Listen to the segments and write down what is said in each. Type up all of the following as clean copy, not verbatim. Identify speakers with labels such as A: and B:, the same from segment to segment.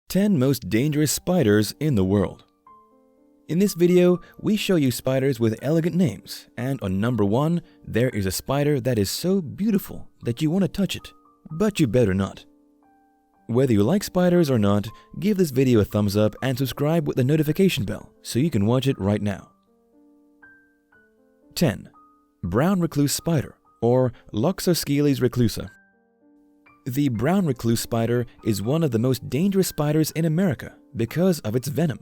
A: 10 most dangerous spiders in the world. In this video, we show you spiders with elegant names, and on number 1, there is a spider that is so beautiful that you want to touch it, but you better not. Whether you like spiders or not, give this video a thumbs up and subscribe with the notification bell so you can watch it right now. 10. Brown recluse spider, or Loxosceles reclusa. The brown recluse spider is one of the most dangerous spiders in America because of its venom.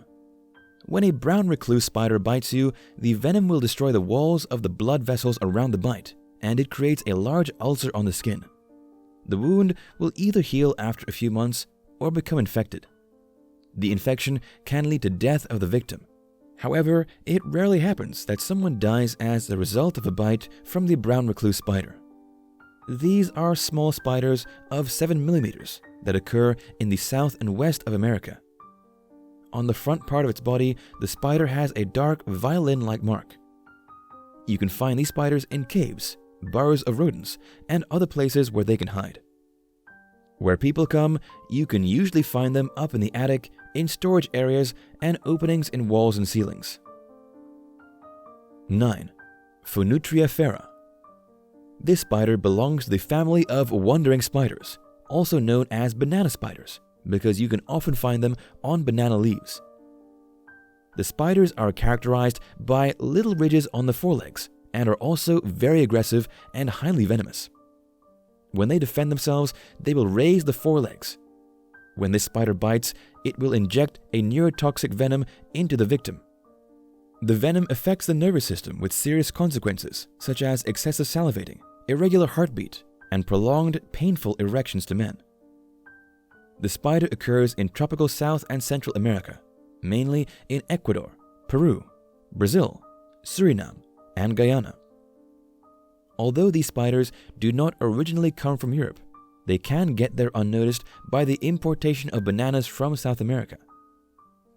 A: When a brown recluse spider bites you, the venom will destroy the walls of the blood vessels around the bite, and it creates a large ulcer on the skin. The wound will either heal after a few months or become infected. The infection can lead to death of the victim. However, it rarely happens that someone dies as a result of a bite from the brown recluse spider. These are small spiders of 7 millimeters that occur in the South and West of America. On the front part of its body, the spider has a dark violin-like mark. You can find these spiders in caves, burrows of rodents, and other places where they can hide. Where people come, you can usually find them up in the attic, in storage areas, and openings in walls and ceilings. 9. Funutria Ferra. This spider belongs to the family of wandering spiders, also known as banana spiders, because you can often find them on banana leaves. The spiders are characterized by little ridges on the forelegs and are also very aggressive and highly venomous. When they defend themselves, they will raise the forelegs. When this spider bites, it will inject a neurotoxic venom into the victim. The venom affects the nervous system with serious consequences, such as excessive salivating, irregular heartbeat, and prolonged, painful erections to men. The spider occurs in tropical South and Central America, mainly in Ecuador, Peru, Brazil, Suriname, and Guyana. Although these spiders do not originally come from Europe, they can get there unnoticed by the importation of bananas from South America.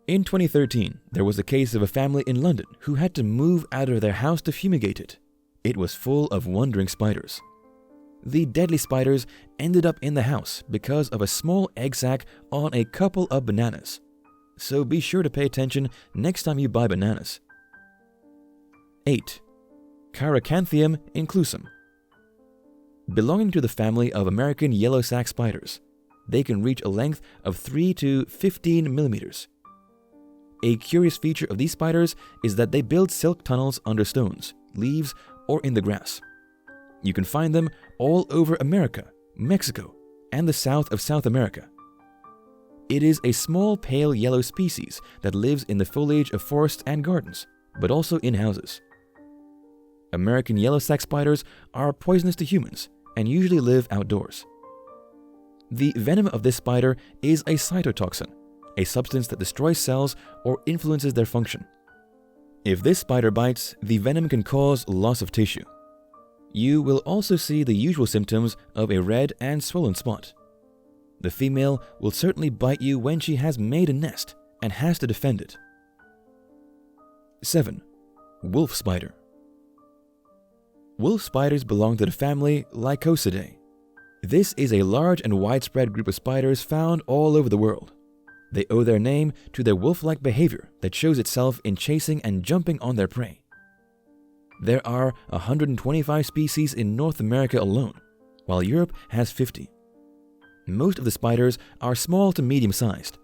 A: In 2013, there was a case of a family in London who had to move out of their house to fumigate it. It was full of wandering spiders. The deadly spiders ended up in the house because of a small egg sac on a couple of bananas. So be sure to pay attention next time you buy bananas. 8. Chiracanthium inclusum. Belonging to the family of American Yellowstack spiders, they can reach a length of 3 to 15 millimeters. A curious feature of these spiders is that they build silk tunnels under stones, leaves, or in the grass. You can find them all over America, Mexico, and the south of South America. It is a small pale yellow species that lives in the foliage of forests and gardens, but also in houses. American Yellowstack spiders are poisonous to humans and usually live outdoors. The venom of this spider is a cytotoxin, a substance that destroys cells or influences their function. If this spider bites, the venom can cause loss of tissue. You will also see the usual symptoms of a red and swollen spot. The female will certainly bite you when she has made a nest and has to defend it. 7. Wolf spider. Wolf spiders belong to the family Lycosidae. This is a large and widespread group of spiders found all over the world. They owe their name to their wolf-like behavior that shows itself in chasing and jumping on their prey. There are 125 species in North America alone, while Europe has 50. Most of the spiders are small to medium-sized.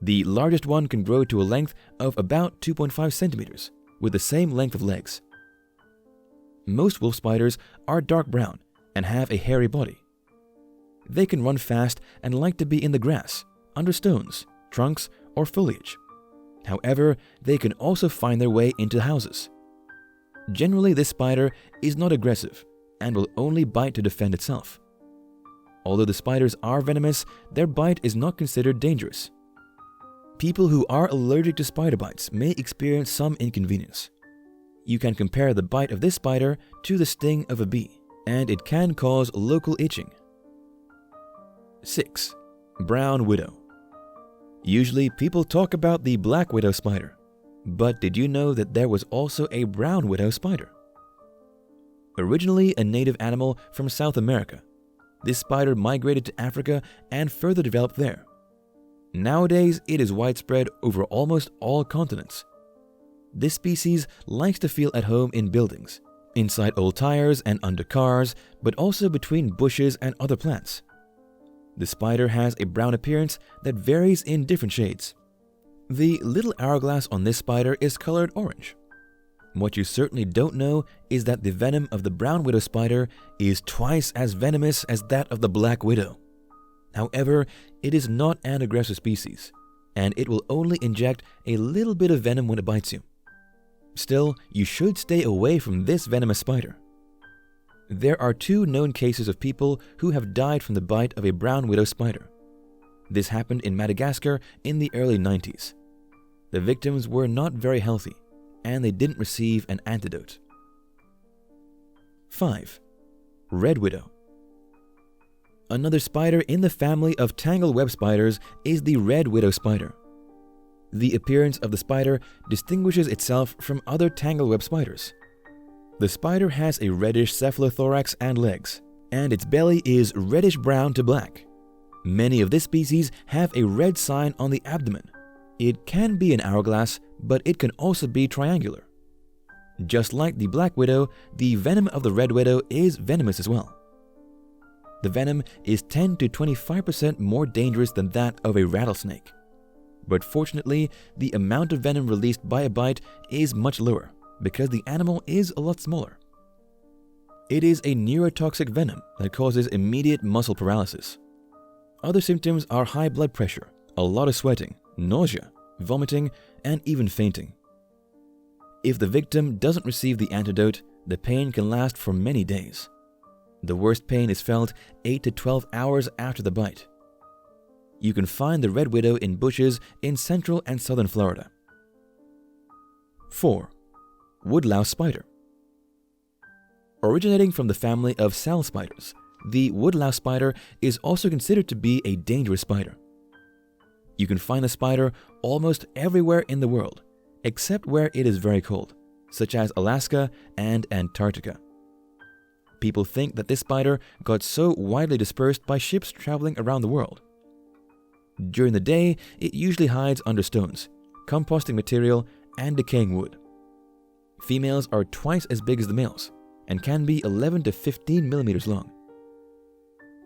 A: The largest one can grow to a length of about 2.5 centimeters, with the same length of legs. Most wolf spiders are dark brown and have a hairy body. They can run fast and like to be in the grass, under stones, trunks, or foliage. However, they can also find their way into houses. Generally, this spider is not aggressive and will only bite to defend itself. Although the spiders are venomous, their bite is not considered dangerous. People who are allergic to spider bites may experience some inconvenience. You can compare the bite of this spider to the sting of a bee, and it can cause local itching. 6. Brown widow. Usually, people talk about the black widow spider, but did you know that there was also a brown widow spider? Originally a native animal from South America, this spider migrated to Africa and further developed there. Nowadays, it is widespread over almost all continents. This species likes to feel at home in buildings, inside old tires and under cars, but also between bushes and other plants. The spider has a brown appearance that varies in different shades. The little hourglass on this spider is colored orange. What you certainly don't know is that the venom of the brown widow spider is twice as venomous as that of the black widow. However, it is not an aggressive species, and it will only inject a little bit of venom when it bites you. Still, you should stay away from this venomous spider. There are 2 known cases of people who have died from the bite of a brown widow spider. This happened in Madagascar in the early 90s. The victims were not very healthy, and they didn't receive an antidote. 5. Red widow. Another spider in the family of tangle web spiders is the red widow spider. The appearance of the spider distinguishes itself from other tangle web spiders. The spider has a reddish cephalothorax and legs, and its belly is reddish-brown to black. Many of this species have a red sign on the abdomen. It can be an hourglass, but it can also be triangular. Just like the black widow, the venom of the red widow is venomous as well. The venom is 10 to 25% more dangerous than that of a rattlesnake. But fortunately, the amount of venom released by a bite is much lower because the animal is a lot smaller. It is a neurotoxic venom that causes immediate muscle paralysis. Other symptoms are high blood pressure, a lot of sweating, nausea, vomiting, and even fainting. If the victim doesn't receive the antidote, the pain can last for many days. The worst pain is felt 8 to 12 hours after the bite. You can find the red widow in bushes in central and southern Florida. 4. Woodlow spider. Originating from the family of cell spiders, the woodlow spider is also considered to be a dangerous spider. You can find the spider almost everywhere in the world, except where it is very cold, such as Alaska and Antarctica. People think that this spider got so widely dispersed by ships traveling around the world. During the day, it usually hides under stones, composting material, and decaying wood. Females are twice as big as the males and can be 11 to 15 millimeters long.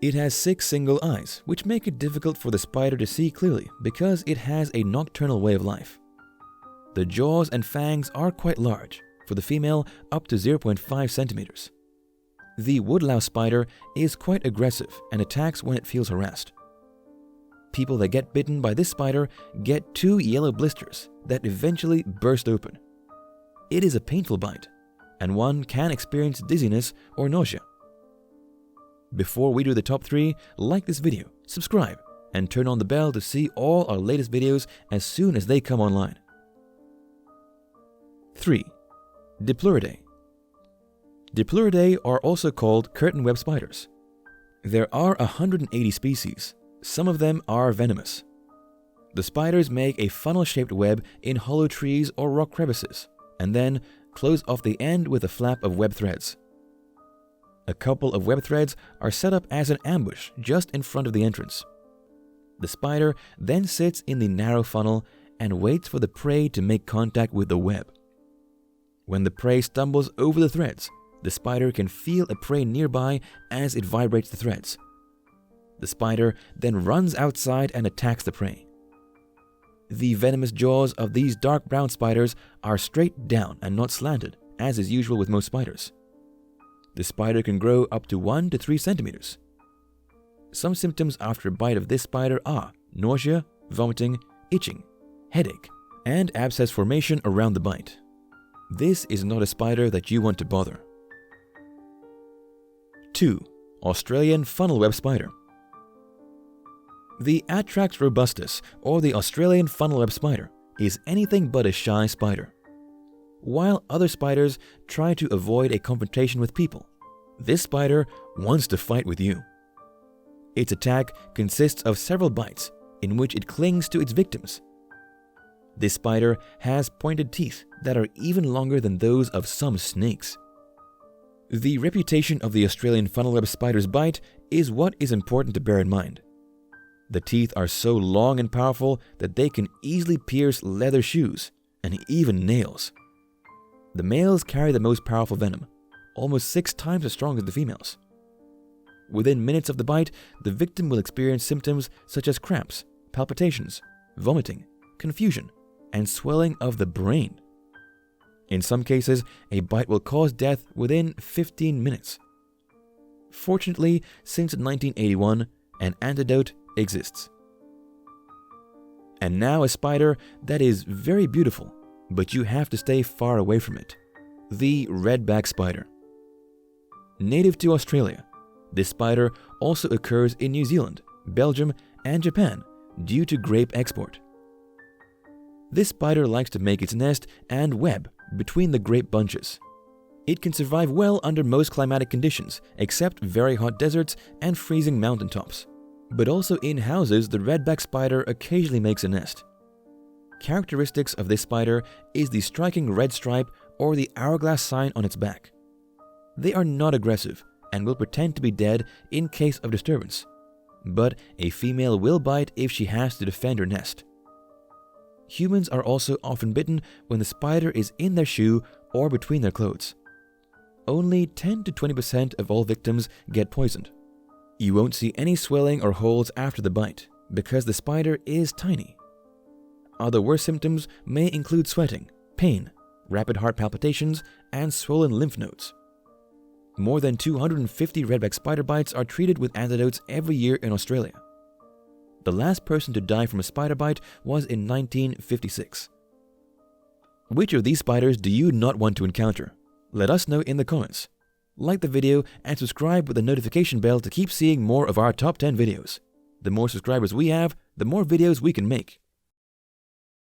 A: It has 6 single eyes, which make it difficult for the spider to see clearly because it has a nocturnal way of life. The jaws and fangs are quite large, for the female up to 0.5 centimeters. The woodlow spider is quite aggressive and attacks when it feels harassed. People that get bitten by this spider get 2 yellow blisters that eventually burst open. It is a painful bite, and one can experience dizziness or nausea. Before we do the top 3, like this video, subscribe, and turn on the bell to see all our latest videos as soon as they come online. 3. Diplordae. Diplordae are also called curtain web spiders. There are 180 species. Some of them are venomous. The spiders make a funnel-shaped web in hollow trees or rock crevices, and then close off the end with a flap of web threads. A couple of web threads are set up as an ambush just in front of the entrance. The spider then sits in the narrow funnel and waits for the prey to make contact with the web. When the prey stumbles over the threads, the spider can feel a prey nearby as it vibrates the threads. The spider then runs outside and attacks the prey. The venomous jaws of these dark brown spiders are straight down and not slanted, as is usual with most spiders. The spider can grow up to 1 to 3 centimeters. Some symptoms after a bite of this spider are nausea, vomiting, itching, headache, and abscess formation around the bite. This is not a spider that you want to bother. 2. Australian funnel web spider. The Atrax robustus, or the Australian funnel web spider, is anything but a shy spider. While other spiders try to avoid a confrontation with people, this spider wants to fight with you. Its attack consists of several bites in which it clings to its victims. This spider has pointed teeth that are even longer than those of some snakes. The reputation of the Australian funnel web spider's bite is what is important to bear in mind. The teeth are so long and powerful that they can easily pierce leather shoes and even nails. The males carry the most powerful venom, almost 6 times as strong as the females. Within minutes of the bite, the victim will experience symptoms such as cramps, palpitations, vomiting, confusion, and swelling of the brain. In some cases, a bite will cause death within 15 minutes. Fortunately, since 1981, an antidote exists. And now a spider that is very beautiful, but you have to stay far away from it. The Redback Spider. Native to Australia, this spider also occurs in New Zealand, Belgium, and Japan due to grape export. This spider likes to make its nest and web between the grape bunches. It can survive well under most climatic conditions, except very hot deserts and freezing mountaintops. But also in houses, the redback spider occasionally makes a nest. Characteristics of this spider is the striking red stripe or the hourglass sign on its back. They are not aggressive and will pretend to be dead in case of disturbance, but a female will bite if she has to defend her nest. Humans are also often bitten when the spider is in their shoe or between their clothes. Only 10 to 20% of all victims get poisoned. You won't see any swelling or holes after the bite because the spider is tiny. Other worse symptoms may include sweating, pain, rapid heart palpitations, and swollen lymph nodes. More than 250 redback spider bites are treated with antidotes every year in Australia. The last person to die from a spider bite was in 1956. Which of these spiders do you not want to encounter? Let us know in the comments. Like the video and subscribe with the notification bell to keep seeing more of our top 10 videos. The more subscribers we have, the more videos we can make.